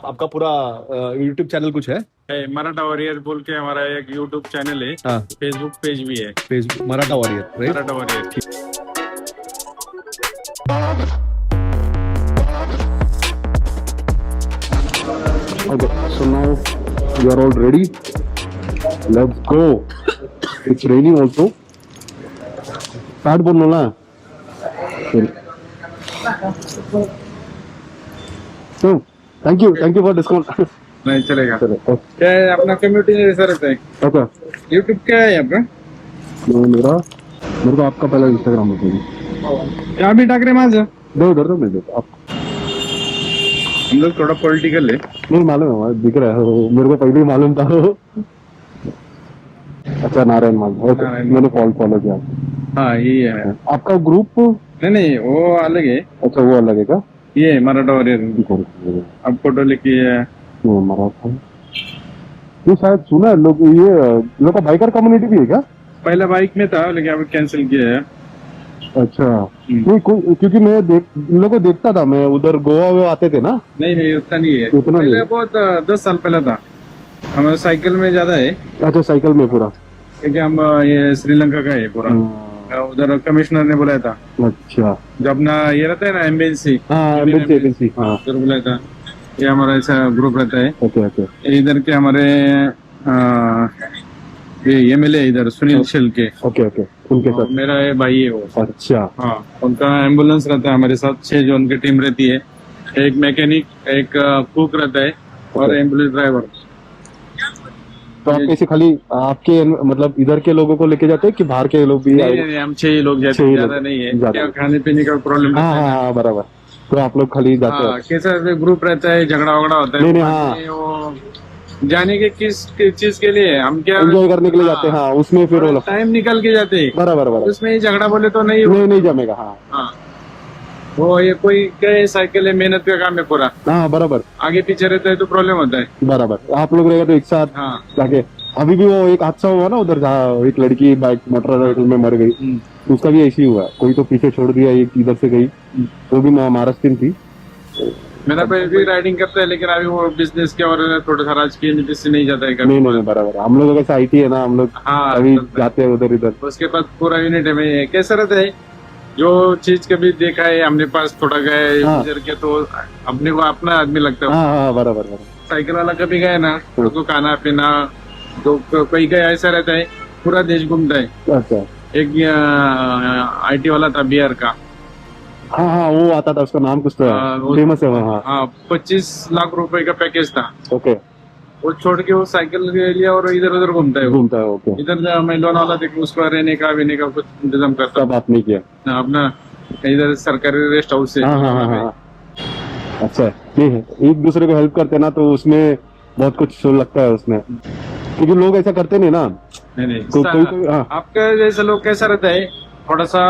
आपका पूरा YouTube channel कुछ है? मराठा वॉरियर बोल के हमारा एक यूट्यूब चैनल है। हाँ, फेसबुक पेज भी है। Facebook Maratha warrior, right? Maratha warrior. Okay, so now you are all ready. Let's go. It's raining also. Start बोलना ना. So, thank you for discount. नहीं चलेगा। चलो, क्या है अपना कम्युनिटी जैसा रहता है। okay. यूट्यूब क्या है आपका? मेरे को आपका पहला इंस्टाग्राम बताइए. क्या भी टाक रहे माझा? दो उधर तो मैं दो आप. हम लोग थोड़ा पॉलिटिकल है। नहीं मालूम है, दिख रहा है वो, मेरे को पहले ही मालूम था वो. अच्छा, नारायण मान. मैंने फॉलो किया. हाँ ये है। आपका ग्रुप? नहीं वो अलग है। अच्छा, वो अलग है क्या? ये मराठा वॉरियर। अब फोटो लिखी है। वो मराठा, ये शायद सुना है लोग, ये लोग का बाइकर कम्युनिटी भी है क्या? पहले बाइक में था लेकिन अब कैंसिल किया है। अच्छा, नहीं क्योंकि मैं इन लोगों को देखता था, मैं उधर गोवा में आते थे ना. नहीं उतना नहीं है। उतना पहले नहीं. बहुत 10 साल पहले था। हमारे साइकिल में ज्यादा है अच्छा, साइकिल में पूरा. क्योंकि हम ये श्रीलंका का है पूरा। उधर कमिश्नर ने बुलाया था अच्छा, जब ना ये रहता है ना एम्बेसी। हाँ एमबीसी. हाँ, उधर बुलाया था। ये हमारा ऐसा ग्रुप रहता है। ओके ओके इधर के हमारे ये एमएलए इधर सुनील शेल्के। ओके ओके, उनके साथ. मेरा ये भाई है वो। अच्छा, हाँ उनका एम्बुलेंस रहता है हमारे साथ। 6 जन की टीम रहती है। एक मैकेनिक, एक कुक रहता है और एम्बुलेंस ड्राइवर। तो आप कैसे खाली आपके मतलब इधर के लोगों को लेके जाते हैं कि बाहर के लोग भी? नहीं हम 6 ही लोग जाते हैं, ज्यादा नहीं है। क्या खाने पीने का प्रॉब्लम रहता है ना। हाँ बराबर. तो आप लोग खाली जाते हैं? कैसा ग्रुप रहता है, झगड़ा वगड़ा होता है। नहीं हाँ, वो जाने के किस चीज के लिए हम क्या एंजॉय करने के लिए जाते हैं. हाँ, उसमें फिर वो टाइम निकल के जाते हैं। बराबर. उसमें ही झगड़ा बोले तो नहीं जमेगा. हाँ, वो ये कोई क्या है, साइकिल है, मेहनत का काम है पूरा। हाँ बराबर. आगे पीछे रहता है तो प्रॉब्लम होता है। बराबर, आप लोग रहेगा तो एक साथ जाके. अभी भी वो एक हादसा हुआ ना उधर, जहाँ एक लड़की बाइक मोटरसाइकिल में मर गई. उसका भी ऐसी हुआ, कोई तो पीछे छोड़ दिया, एक इधर से गई. वो भी महाराष्ट्र थी. मेरा भाई भी राइडिंग करता है लेकिन अभी वो बिजनेस के और थोड़ा सा राजकीय नीति से नहीं जाता है कभी। नहीं बराबर. हम लोग कैसा आईटी है ना, हम लोग अभी जाते हैं उधर इधर. उसके पास पूरा यूनिट है। मैं कैसा रहता है, जो चीज कभी देखा है हमने पास थोड़ा गए गुजर के तो अपने को अपना आदमी लगता है। हाँ बराबर. साइकिल वाला कभी गए ना तो खाना पीना तो कोई गए ऐसा रहता है, पूरा देश घूमता है। अच्छा, एक आईटी वाला था बिहार का। हाँ वो आता था, उसका नाम कुछ तो फेमस है वहाँ. हाँ 25 लाख रुपए का पैकेज था। ओके, वो छोड़ के वो साइकिल ले लिया और इधर उधर घूमता है। ओके. इधर मैं लोनावाला देखो, उसका रहने का वेने का कुछ इंतजाम करता। तब आपने किया अपना इधर सरकारी रेस्ट हाउस से। हाँ. अच्छा, नहीं है, एक दूसरे को हेल्प करते ना तो उसमें बहुत कुछ लगता है उसमें, क्योंकि लोग ऐसा करते नहीं ना. नहीं कोई आपका जैसे लोग कैसा रहता है, थोड़ा सा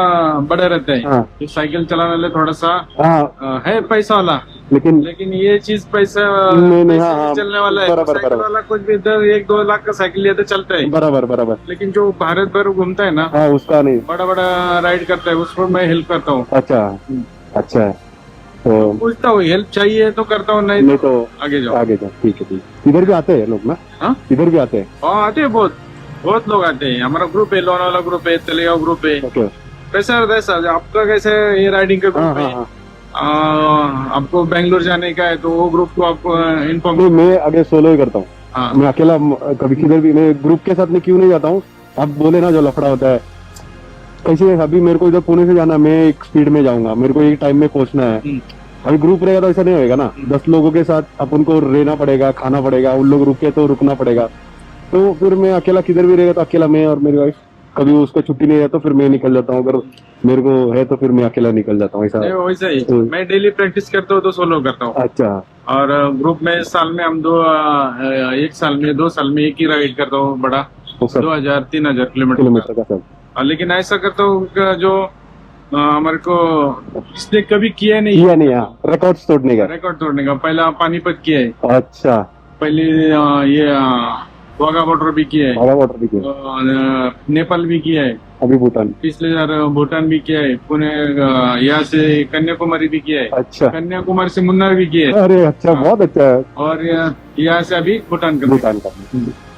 बड़ा रहता है। तो साइकिल चलाने वाले थोड़ा सा है पैसा वाला, लेकिन ये चीज पैसा नहीं चलने वाला है। साइकिल वाला कुछ भी 1-2 लाख का साइकिल लिया तो चलता है। बराबर. लेकिन जो भारत भर घूमता है ना, उसका नहीं. बड़ा राइड करता है, उसको मैं हेल्प करता हूँ। अच्छा. तो पूछता हूँ हेल्प चाहिए तो करता हूँ, नहीं तो आगे जाओ. ठीक है. इधर भी आते हैं लोग ना? इधर भी आते हैं. आते हैं, बहुत लोग आते हैं। हमारा ग्रुप है, लोनावाला ग्रुप है, तलेगांव ग्रुप है। कैसा रहता है सर आपका? कैसे ये राइडिंग का ग्रुप है? आपको बेंगलोर जाने का है तो वो ग्रुप को आप इन्फॉर्म? मैं आगे सोलो ही करता हूँ. मैं अकेला कभी किधर भी, मैं ग्रुप के साथ में क्यों नहीं जाता हूँ. आप बोले ना जो लफड़ा होता है, कैसे अभी मेरे को इधर पुणे से जाना, मैं एक स्पीड में जाऊंगा, मेरे को एक टाइम में पहुंचना है. अभी ग्रुप रहेगा तो ऐसा नहीं होगा ना. 10 लोगों के साथ अपन को रहना पड़ेगा, खाना पड़ेगा, उन लोग रुके तो रुकना पड़ेगा. तो फिर मैं अकेला किधर भी रहेगा तो अकेला मैं और मेरी वाइफ. कभी उसको छुट्टी नहीं है तो फिर मैं निकल जाता हूँ, अगर मेरे को है तो फिर मैं अकेला निकल जाता हूँ. वैसा ही मैं डेली प्रैक्टिस करता हूँ तो सोलो करता हूँ. अच्छा. और ग्रुप में साल में हम 2 साल में एक ही राइड करता हूँ बड़ा, 2000-3000 किलोमीटर का सब. लेकिन ऐसा करता हूँ जो हमारे को इसने कभी किया नहीं. रिकॉर्ड तोड़ने का. पहला पानीपत किया है. अच्छा. पहले ये वाघा बॉर्डर भी किया है, वाघा बॉर्डर भी किया, नेपाल भी किया है, अभी भूटान, पिछले बार भूटान भी किया है, पुणे यहाँ से कन्याकुमारी भी किया है, अच्छा, कन्याकुमारी से मुन्नार भी किया है, अरे अच्छा, बहुत अच्छा है, और यहाँ से अभी भूटान का। भूटान का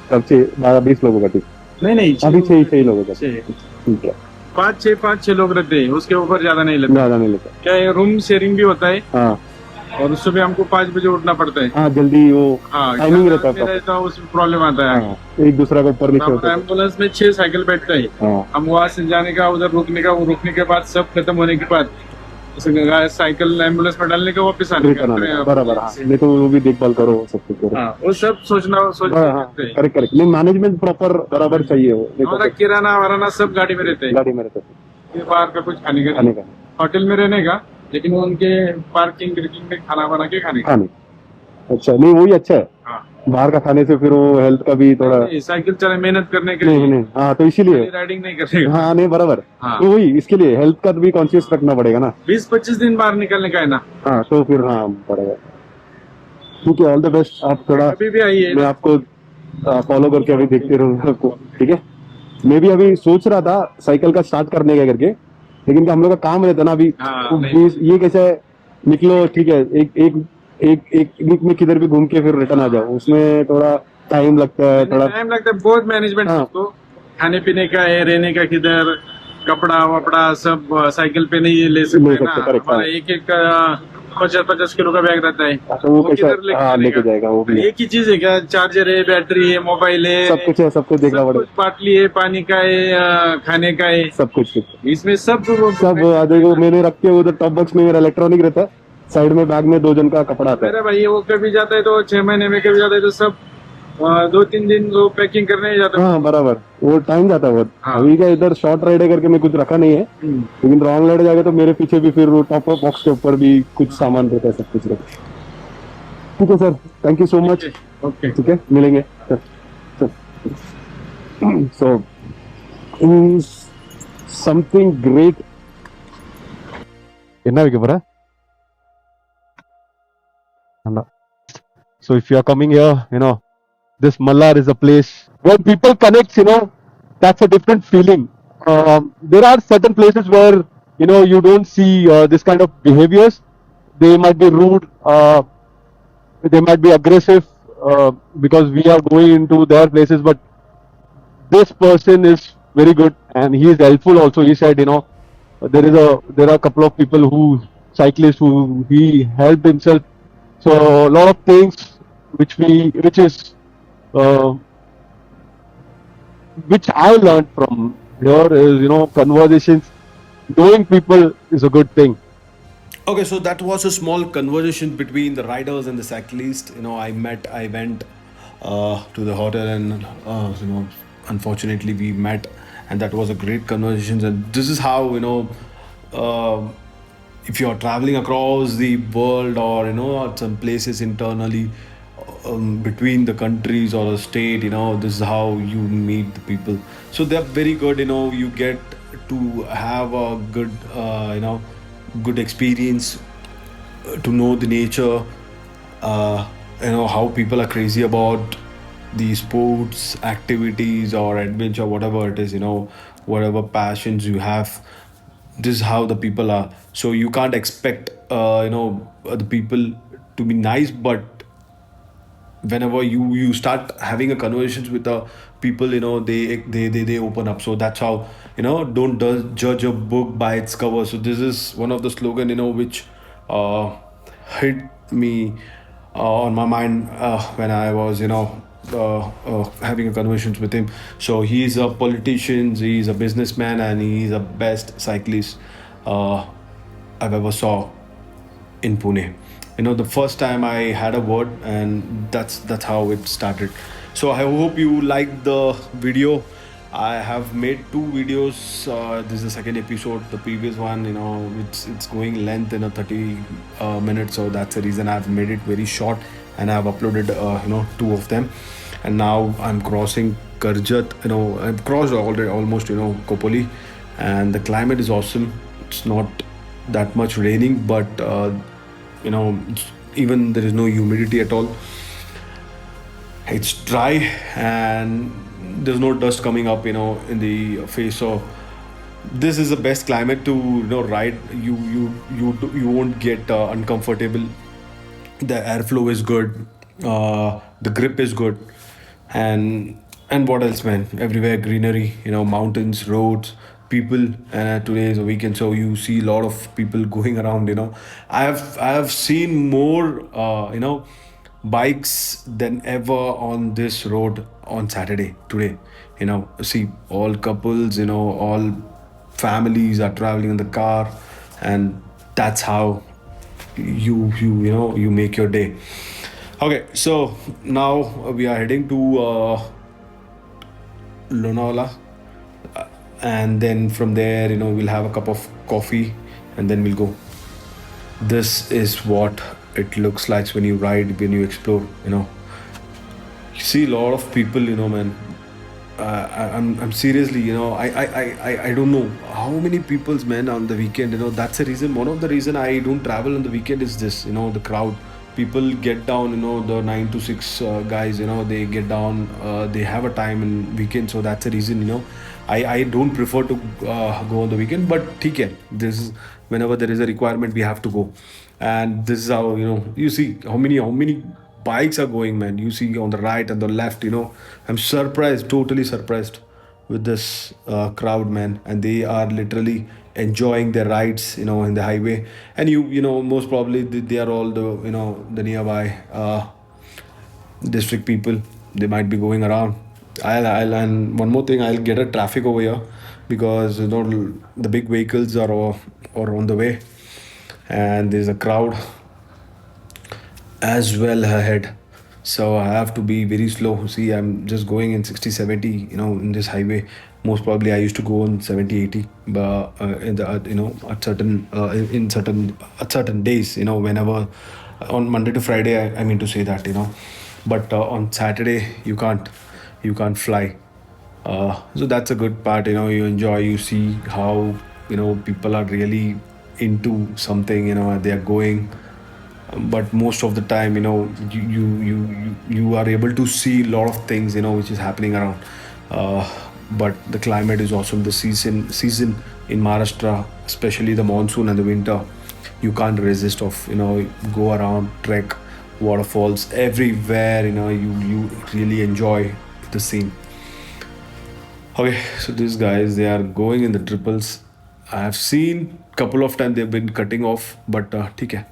सब 12-20 लोगों का टीम, नहीं अभी 6 लोगों का, छह। ठीक है, 5-6 लोग रहते हैं, उसके ऊपर ज्यादा नहीं लेते। ज्यादा नहीं लेता, क्या है, रूम शेयरिंग भी होता है, हाँ और सुबह हमको 5 बजे उठना पड़ता है। हाँ, जल्दी वो हाँ, टाइमिंग रहता है, रहता है, उसमें प्रॉब्लम आता है। हाँ, एक दूसरा के ऊपर नीचे होता है, एम्बुलेंस में 6 साइकिल बैठता है, हाँ, हम वहाँ से जाने का, उधर रुकने का, वो रुकने के बाद सब खत्म होने के बाद साइकिल एम्बुलेंस में डालने का, वापस आने का, बराबर, हाँ, नहीं तो वो भी देखभाल करो, सब कुछ करो, हाँ, वो सब सोचना करेक्ट करेक्ट, नहीं मैनेजमेंट प्रॉपर बराबर चाहिए हो, हमारा किराना वाराना सब गाड़ी में रहते हैं, गाड़ी में रहता है, बाहर का कुछ खाने का, होटल में रहने का, लेकिन उनके पार्किंग में खाना बना के खाने का। अच्छा, नहीं वही अच्छा है, हाँ, बाहर का खाने से फिर वो हेल्थ का भी थोड़ा, साइकिल चला मेहनत करने के नहीं लिए, नहीं, हाँ तो इसीलिए राइडिंग नहीं करेगा। हाँ, नहीं बराबर, हाँ, तो वही इसके लिए हेल्थ का भी कॉन्शियस रखना पड़ेगा ना, 20-25 दिन बाहर निकलने का है ना। हाँ, तो फिर हाँ पड़ेगा, ठीक है, ऑल द बेस्ट, आप थोड़ा अभी भी आइए, मैं आपको फॉलो करके अभी देखते रहूंगा आपको, ठीक है, मैं भी अभी सोच रहा था साइकिल का स्टार्ट करने का करके, लेकिन हम लोग का काम रहता है ना अभी, हाँ, ये कैसे है, निकलो ठीक है, एक एक एक एक वीक में किधर भी घूम के फिर रिटर्न आ जाओ, उसमें थोड़ा टाइम लगता है, थोड़ा टाइम लगता है, बहुत मैनेजमेंट है उसको, खाने पीने का है, रहने का किधर, कपड़ा वपड़ा सब साइकिल पे नहीं ले सकते ना, हमारा एक 50-50 किलो का बैग रहता है, तो वो कैसा लेके जाएगा, वो भी एक ही चीज है क्या, चार्जर है, बैटरी है, मोबाइल है, सब कुछ है, सब कुछ देखना पड़ेगा, बाटली है, पानी का है, खाने का है, सब कुछ, इसमें सब देखो मैंने रखे उधर टॉप बॉक्स में मेरा इलेक्ट्रॉनिक रहता है, साइड में बैग में 2 जन का कपड़ा आता है, मेरा भाई वो कभी जाता है तो 6 महीने में, कभी जाता है तो सब 2-3 दिन वो पैकिंग करने जाता है, हाँ बराबर, वो टाइम जाता है बहुत, हाँ। अभी क्या इधर शॉर्ट राइड करके मैं कुछ रखा नहीं है, लेकिन लॉन्ग राइड जाएगा तो मेरे पीछे भी फिर टॉप बॉक्स के ऊपर भी कुछ सामान रहता है, सब कुछ रहता है, ठीक है sir, thank you so much, okay, ठीक है, मिलेंगे सर, सो समथिंग ग्रेट என்ன வைக்க போற? So if you are coming here, this Mallar is a place where people connect, that's a different feeling. There are certain places where, you don't see this kind of behaviors. They might be rude, they might be aggressive, because we are going into their places, but this person is very good and he is helpful also. He said, there are a couple of people cyclists who he helped himself. So a lot of things which I learned from here is, conversations, knowing people is a good thing. Okay, so that was a small conversation between the riders and the cyclists. I went to the hotel, and unfortunately we met, and that was a great conversation. And this is how uh, if you're traveling across the world, or at some places internally, between the countries or a state, this is how you meet the people. So they're very good. You get to have a good good experience, to know the nature, how people are crazy about the sports activities or adventure, whatever it is, whatever passions you have. This is how the people are. So you can't expect the people to be nice, but whenever you start having a conversations with the people, they open up. So that's how, don't judge a book by its cover. So this is one of the slogan, which hit me on my mind when I was having a conversations with him. So he's a politician, he's a businessman, and he's the best cyclist I've ever saw in Pune. The first time I had a word, and that's how it started. So I hope you liked the video. I have made 2 videos. This is the second episode. The previous one, it's going length in a 30 minutes, so that's the reason I've made it very short, and I've uploaded 2 of them. And now I'm crossing Karjat. I've crossed already almost Kopoli, and the climate is awesome. It's not that much raining, but even there is no humidity at all. It's dry and there's no dust coming up, in the face. So this is the best climate to, ride. You won't get uncomfortable. The airflow is good. The grip is good. And what else, man? Everywhere greenery, mountains, roads, people. And today is a weekend, so you see a lot of people going around. I have seen more bikes than ever on this road on Saturday today. See all couples, all families are traveling in the car, and that's how you make your day. Okay, so now we are heading to Lonavala, and then from there, we'll have a cup of coffee, and then we'll go. This is what it looks like when you ride, when you explore. You see a lot of people, man. I'm seriously, I don't know how many people's, man, on the weekend. That's the reason. One of the reason I don't travel on the weekend is this. The crowd. People get down. The 9 to 6 guys. They get down. They have a time in weekend, so that's the reason. I don't prefer to go on the weekend, but okay, this is whenever there is a requirement, we have to go, and this is how you see how many bikes are going, man. You see on the right and the left. I'm surprised, totally surprised with this crowd, man, and they are literally enjoying their rides, in the highway. And most probably they are all the nearby district people. They might be going around. And one more thing, I'll get a traffic over here because the big vehicles are on the way, and there's a crowd as well ahead. So I have to be very slow. See, I'm just going in 60, 70, in this highway. Most probably I used to go on 70, 80, but in the at certain in certain at certain days, whenever on Monday to Friday, I mean to say that, but on Saturday you can't fly. So that's a good part. You enjoy, you see how people are really into something. They are going, but most of the time, you are able to see a lot of things, which is happening around. But the climate is awesome. The season in Maharashtra, especially the monsoon and the winter, you can't resist of go around, trek, waterfalls everywhere. You really enjoy the scene. Okay, so these guys, they are going in the triples. I have seen couple of times they've been cutting off, but okay,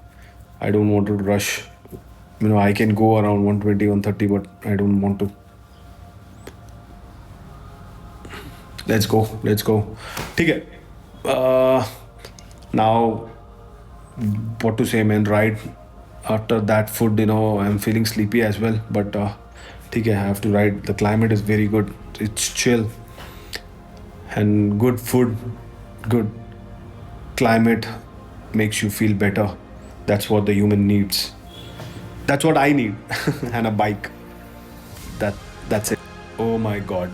I don't want to rush. I can go around 120, 130, but I don't want to. Let's go. Okay. Now, what to say, man? Right after that food, I'm feeling sleepy as well. But okay, I have to ride. The climate is very good. It's chill and good food, good climate makes you feel better. That's what the human needs. That's what I need, and a bike. That's it. Oh my God.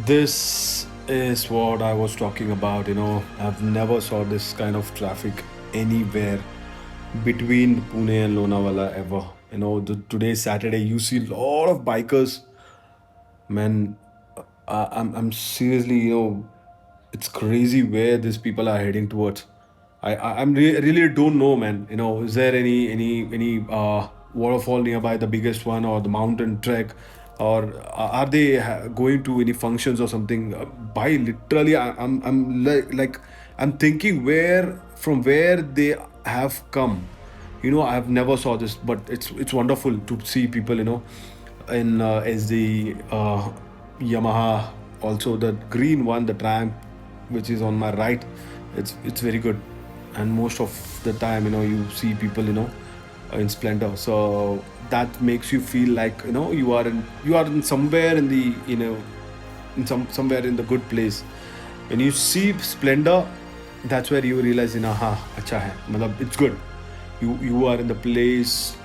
This is what I was talking about. I've never saw this kind of traffic anywhere between Pune and Lonavala ever. Today's Saturday. You see a lot of bikers, man. I'm seriously, it's crazy where these people are heading towards. Really don't know, man. Is there any waterfall nearby, the biggest one, or the mountain trek, or are they going to any functions or something? By literally, I'm like I'm thinking where they have come. I've never saw this, but it's wonderful to see people, in SD Yamaha. Also the green one, the Triumph, which is on my right. It's very good, and most of the time, you see people, in Splendor. So that makes you feel like you are in somewhere in the somewhere in the good place. When you see Splendor, that's where you realize, हाँ अच्छा है, मतलब it's good. You are in the place,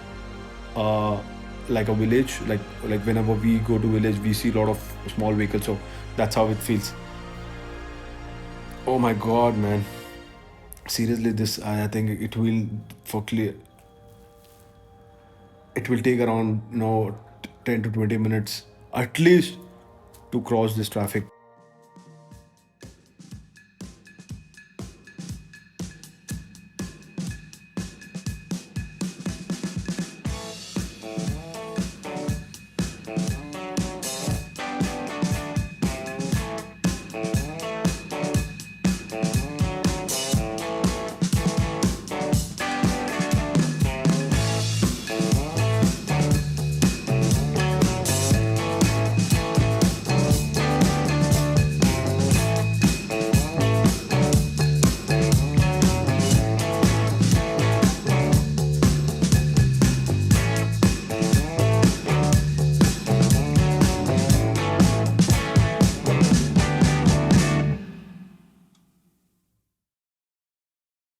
like a village, like whenever we go to village, we see a lot of small vehicles, so that's how it feels. Oh my God, man. Seriously, this I think it will for clear. It will take around 10 to 20 minutes at least to cross this traffic.